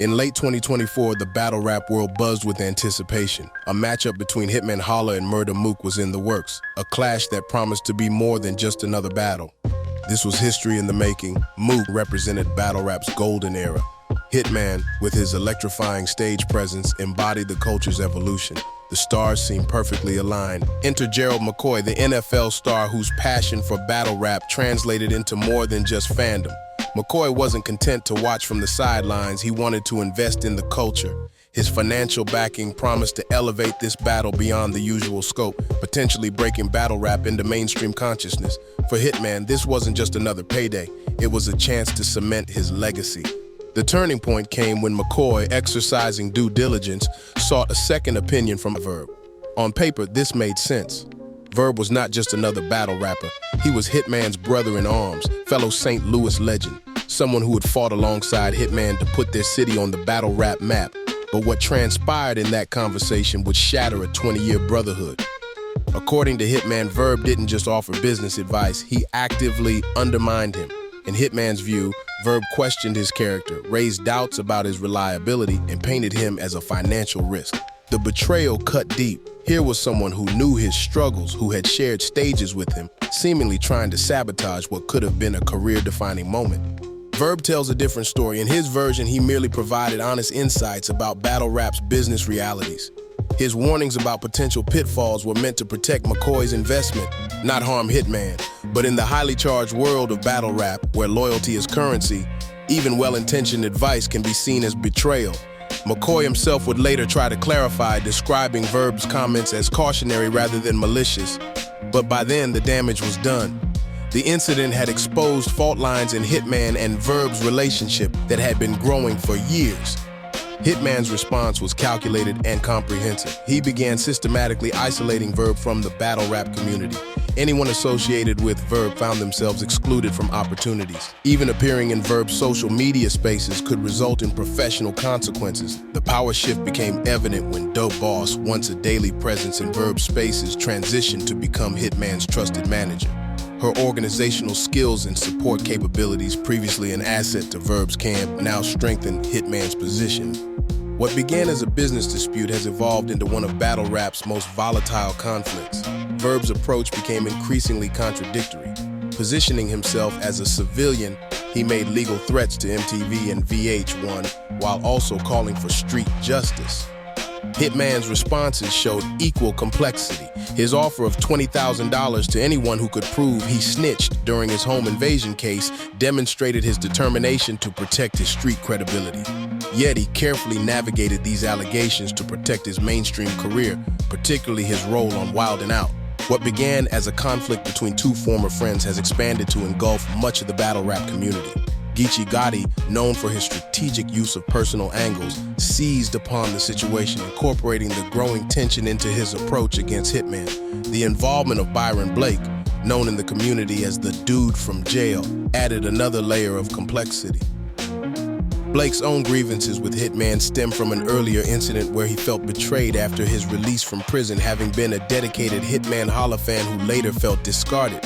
In late 2024, the battle rap world buzzed with anticipation. A matchup between Hitman Holla and Mook was in the works, a clash that promised to be more than just another battle. This was history in the making. Mook represented battle rap's golden era. Hitman, with his electrifying stage presence, embodied the culture's evolution. The stars seemed perfectly aligned. Enter Gerald McCoy, the NFL star whose passion for battle rap translated into more than just fandom. McCoy wasn't content to watch from the sidelines. He wanted to invest in the culture. His financial backing promised to elevate this battle beyond the usual scope, potentially breaking battle rap into mainstream consciousness. For Hitman, this wasn't just another payday. It was a chance to cement his legacy. The turning point came when McCoy, exercising due diligence, sought a second opinion from Verb. On paper, this made sense. Verb was not just another battle rapper. He was Hitman's brother-in-arms, fellow St. Louis legend, someone who had fought alongside Hitman to put their city on the battle rap map. But what transpired in that conversation would shatter a 20-year brotherhood. According to Hitman, Verb didn't just offer business advice, he actively undermined him. In Hitman's view, Verb questioned his character, raised doubts about his reliability, and painted him as a financial risk. The betrayal cut deep. Here was someone who knew his struggles, who had shared stages with him, seemingly trying to sabotage what could have been a career-defining moment. Verb tells a different story. In his version, he merely provided honest insights about battle rap's business realities. His warnings about potential pitfalls were meant to protect McCoy's investment, not harm Hitman. But in the highly charged world of battle rap, where loyalty is currency, even well-intentioned advice can be seen as betrayal. McCoy himself would later try to clarify, describing Verb's comments as cautionary rather than malicious. But by then, the damage was done. The incident had exposed fault lines in Hitman and Verb's relationship that had been growing for years. Hitman's response was calculated and comprehensive. He began systematically isolating Verb from the battle rap community. Anyone associated with Verb found themselves excluded from opportunities. Even appearing in Verb's social media spaces could result in professional consequences. The power shift became evident when Dope Boss, once a daily presence in Verb's spaces, transitioned to become Hitman's trusted manager. Her organizational skills and support capabilities, previously an asset to Verb's camp, now strengthened Hitman's position. What began as a business dispute has evolved into one of battle rap's most volatile conflicts. Verb's approach became increasingly contradictory. Positioning himself as a civilian, he made legal threats to MTV and VH1 while also calling for street justice. Hitman's responses showed equal complexity. His offer of $20,000 to anyone who could prove he snitched during his home invasion case demonstrated his determination to protect his street credibility. Yet he carefully navigated these allegations to protect his mainstream career, particularly his role on Wild 'N Out. What began as a conflict between two former friends has expanded to engulf much of the battle rap community. Geechee Gotti, known for his strategic use of personal angles, seized upon the situation, incorporating the growing tension into his approach against Hitman. The involvement of Byron Blake, known in the community as the dude from jail, added another layer of complexity. Blake's own grievances with Hitman stem from an earlier incident where he felt betrayed after his release from prison, having been a dedicated Hitman Holla fan who later felt discarded.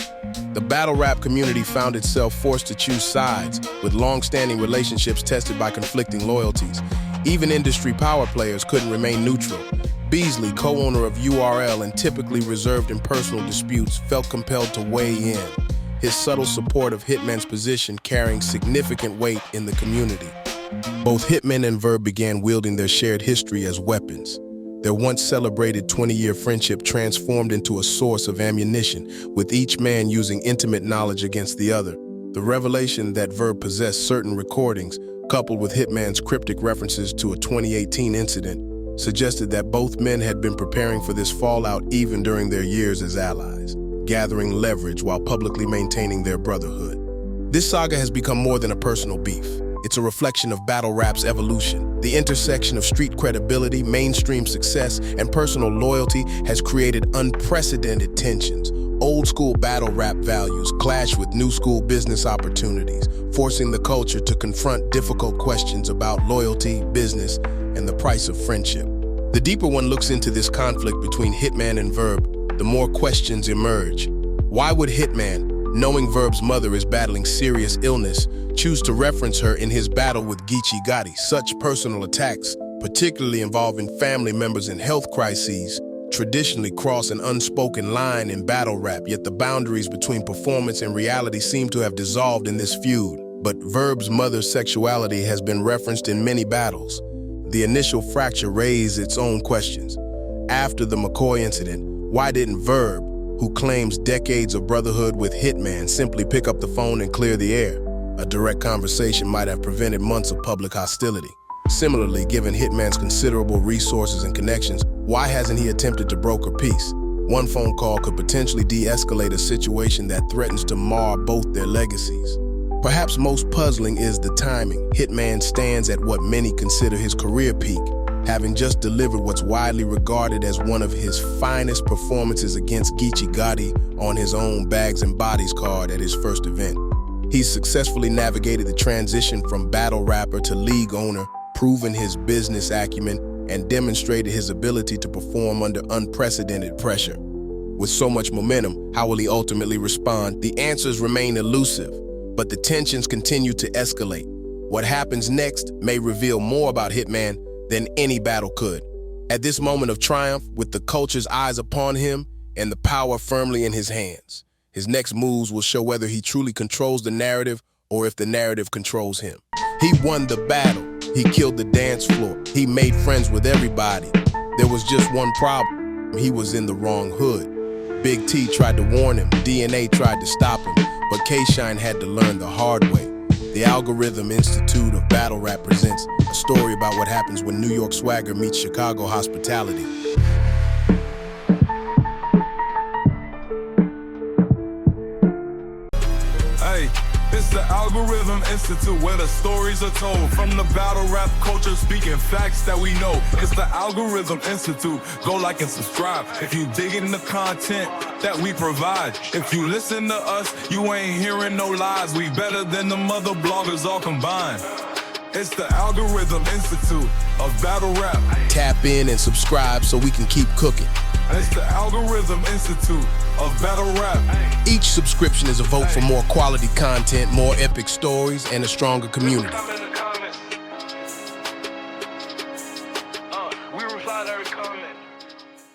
The battle rap community found itself forced to choose sides, with long-standing relationships tested by conflicting loyalties. Even industry power players couldn't remain neutral. Beasley, co-owner of URL and typically reserved in personal disputes, felt compelled to weigh in, his subtle support of Hitman's position carrying significant weight in the community. Both Hitman and Verb began wielding their shared history as weapons. Their once celebrated 20-year friendship transformed into a source of ammunition, with each man using intimate knowledge against the other. The revelation that Verb possessed certain recordings, coupled with Hitman's cryptic references to a 2018 incident, suggested that both men had been preparing for this fallout even during their years as allies, gathering leverage while publicly maintaining their brotherhood. This saga has become more than a personal beef. It's a reflection of battle rap's evolution. The intersection of street credibility, mainstream success, and personal loyalty has created unprecedented tensions. Old-school battle rap values clash with new-school business opportunities, forcing the culture to confront difficult questions about loyalty, business, and the price of friendship. The deeper one looks into this conflict between Hitman and Verb, the more questions emerge. Why would Hitman, knowing Verb's mother is battling serious illness, choose to reference her in his battle with Geechee Gotti. Such personal attacks, particularly involving family members in health crises, traditionally cross an unspoken line in battle rap, yet the boundaries between performance and reality seem to have dissolved in this feud. But Verb's mother's sexuality has been referenced in many battles. The initial fracture raised its own questions. After the McCoy incident, why didn't Verb, who claims decades of brotherhood with Hitman, simply pick up the phone and clear the air? A direct conversation might have prevented months of public hostility. Similarly, given Hitman's considerable resources and connections, why hasn't he attempted to broker peace? One phone call could potentially de-escalate a situation that threatens to mar both their legacies. Perhaps most puzzling is the timing. Hitman stands at what many consider his career peak, having just delivered what's widely regarded as one of his finest performances against Geechee Gotti on his own Bags and Bodies card at his first event. He's successfully navigated the transition from battle rapper to league owner, proven his business acumen, and demonstrated his ability to perform under unprecedented pressure. With so much momentum, how will he ultimately respond? The answers remain elusive, but the tensions continue to escalate. What happens next may reveal more about Hitman than any battle could. At this moment of triumph, with the culture's eyes upon him and the power firmly in his hands, his next moves will show whether he truly controls the narrative or if the narrative controls him. He won the battle. He killed the dance floor. He made friends with everybody. There was just one problem. He was in the wrong hood. Big T tried to warn him. DNA tried to stop him. But K-Shine had to learn the hard way. The Algorithm Institute of Battle Rap presents a story about what happens when New York swagger meets Chicago hospitality. Hey, it's the Algorithm Institute where the stories are told. From the battle rap culture, speaking facts that we know. It's the Algorithm Institute. Go like and subscribe if you digging the content that we provide. If you listen to us, you ain't hearing no lies. We better than the mother bloggers all combined. It's the Algorithm Institute of Battle Rap. Tap in and subscribe so we can keep cooking. It's the Algorithm Institute of Battle Rap. Each subscription is a vote for more quality content, more epic stories, and a stronger community.